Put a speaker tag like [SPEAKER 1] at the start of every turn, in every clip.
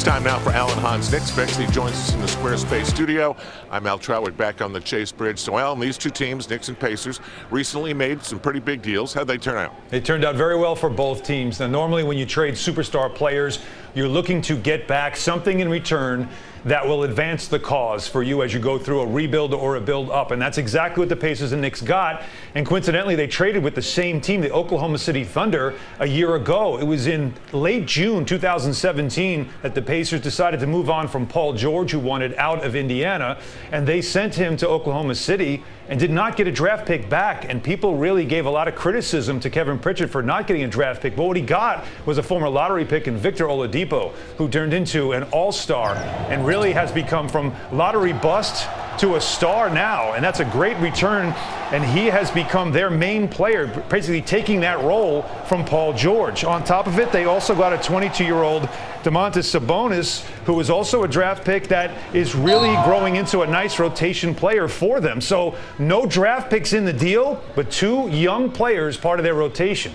[SPEAKER 1] time now for Al and Hahn's Knicks Fix. He joins us in the Squarespace studio. I'm Al Trautwig back on the Chase Bridge. So, Al, these two teams, Knicks and Pacers, recently made some pretty big deals. How'd they turn out?
[SPEAKER 2] It turned out very well for both teams. Now, normally when you trade superstar players, you're looking to get back something in return that will advance the cause for you as you go through a rebuild or a build up. And that's exactly what the Pacers and Knicks got. And coincidentally, they traded with the same team, the Oklahoma City Thunder, a year ago. It was in late June 2017 that the Pacers decided to move on from Paul George, who wanted out of Indiana. And they sent him to Oklahoma City and did not get a draft pick back. And people really gave a lot of criticism to Kevin Pritchard for not getting a draft pick. But what he got was a former lottery pick in Victor Oladipo, who turned into an all-star and really has become from lottery bust to a star now. And that's a great return. And he has become their main player, basically taking that role from Paul George. On top of it, they also got a 22-year-old Domantas Sabonis, who was also a draft pick that is really growing into a nice rotation player for them. So no draft picks in the deal, but two young players part of their rotation.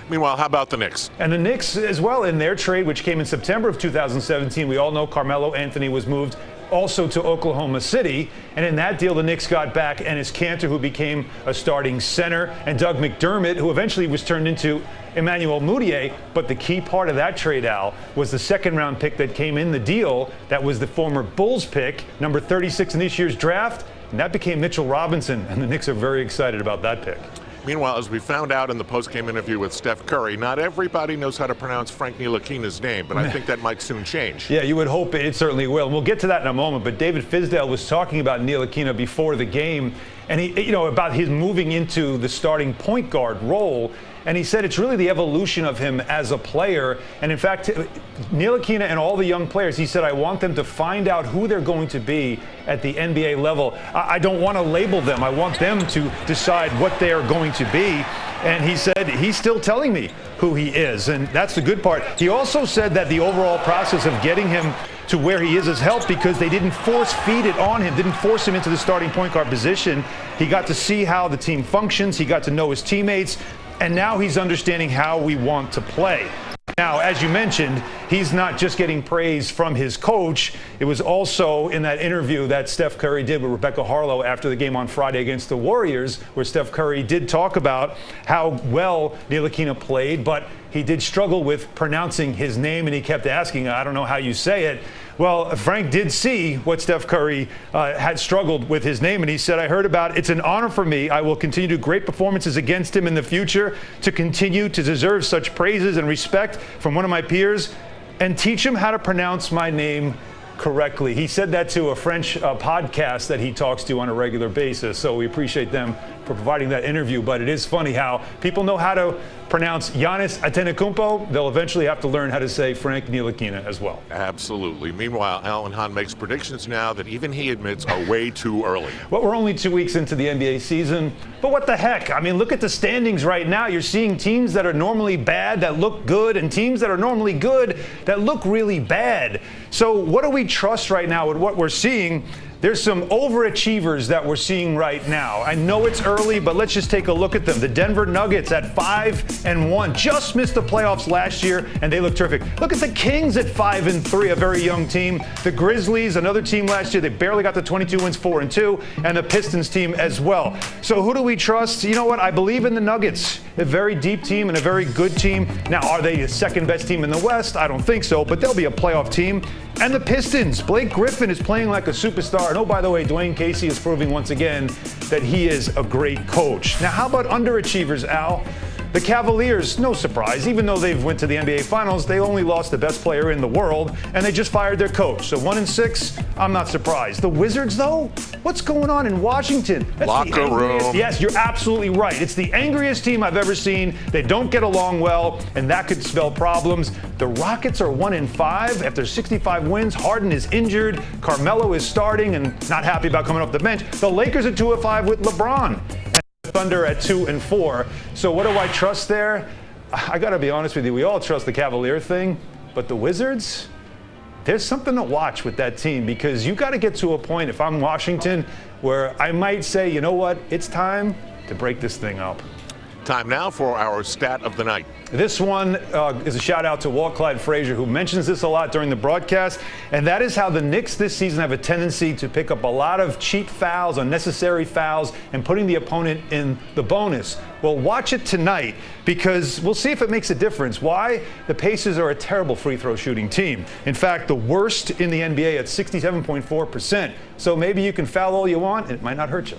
[SPEAKER 1] Meanwhile, how about the Knicks?
[SPEAKER 2] And the Knicks as well in their trade, which came in September of 2017. We all know Carmelo Anthony was moved also to Oklahoma City. And in that deal, the Knicks got back Enes Kanter, who became a starting center, and Doug McDermott, who eventually was turned into Emmanuel Mudiay. But the key part of that trade, Al, was the second-round pick that came in the deal. That was the former Bulls pick, number 36 in this year's draft. And that became Mitchell Robinson. And the Knicks are very excited about that pick.
[SPEAKER 1] Meanwhile, as we found out in the post-game interview with Steph Curry, not everybody knows how to pronounce Frank Ntilikina's name, but I think that might soon change.
[SPEAKER 2] Yeah, you would hope it certainly will. And we'll get to that in a moment, but David Fizdale was talking about Ntilikina before the game, and he, about his moving into the starting point guard role. And he said it's really the evolution of him as a player. And in fact, Ntilikina and all the young players, he said, I want them to find out who they're going to be at the NBA level. I don't want to label them. I want them to decide what they are going to be. And he said he's still telling me who he is. And that's the good part. He also said that the overall process of getting him to where he is has helped because they didn't force feed it on him, didn't force him into the starting point guard position. He got to see how the team functions. He got to know his teammates. And now he's understanding how we want to play. Now, as you mentioned, he's not just getting praise from his coach. It was also in that interview that Steph Curry did with Rebecca Harlow after the game on Friday against the Warriors, where Steph Curry did talk about how well Ntilikina played, but he did struggle with pronouncing his name, and he kept asking, I don't know how you say it. Well, Frank did see what Steph Curry had struggled with his name, and he said, I heard about it. It's an honor for me. I will continue to do great performances against him in the future to continue to deserve such praises and respect from one of my peers and teach him how to pronounce my name correctly. He said that to a French podcast that he talks to on a regular basis, so we appreciate them for providing that interview. But it is funny how people know how to pronounce Giannis Antetokounmpo. They'll eventually have to learn how to say Frank Ntilikina as well.
[SPEAKER 1] Absolutely. Meanwhile, Al and Hahn makes predictions now that even he admits are way too early.
[SPEAKER 2] Well, we're only 2 weeks into the NBA season, but what the heck? I mean, look at the standings right now. You're seeing teams that are normally bad that look good and teams that are normally good that look really bad. So what do we trust right now with what we're seeing? There's some overachievers that we're seeing right now. I know it's early, but let's just take a look at them. The Denver Nuggets at 5-1 just missed the playoffs last year, and they look terrific. Look at the Kings at 5-3, a very young team. The Grizzlies, another team last year, they barely got to 22 wins, 4-2, and the Pistons team as well. So who do we trust? You know what? I believe in the Nuggets, a very deep team and a very good team. Now, are they the second best team in the West? I don't think so, but they'll be a playoff team. And the Pistons, Blake Griffin is playing like a superstar. And oh, by the way, Dwayne Casey is proving once again that he is a great coach. Now, how about underachievers, Al? The Cavaliers, no surprise. Even though they've went to the NBA Finals, they only lost the best player in the world, and they just fired their coach. So 1-6, I'm not surprised. The Wizards, though? What's going on in Washington? That's
[SPEAKER 1] Locker room.
[SPEAKER 2] Yes, you're absolutely right. It's the angriest team I've ever seen. They don't get along well, and that could spell problems. The Rockets are 1-5 after 65 wins. Harden is injured. Carmelo is starting and not happy about coming off the bench. The Lakers are 2-5 with LeBron. Thunder at 2-4. So what do I trust there? I got to be honest with you. We all trust the Cavalier thing, but the Wizards, there's something to watch with that team because you got to get to a point, if I'm Washington, where I might say, you know what, it's time to break this thing up.
[SPEAKER 1] Time now for our stat of the night.
[SPEAKER 2] This one is a shout out to Walt Clyde Frazier, who mentions this a lot during the broadcast, and that is how the Knicks this season have a tendency to pick up a lot of cheap fouls, unnecessary fouls, and putting the opponent in the bonus. Well, watch it tonight, because we'll see if it makes a difference. Why? The Pacers are a terrible free throw shooting team. In fact, the worst in the NBA at 67.4%. So maybe you can foul all you want, and it might not hurt you.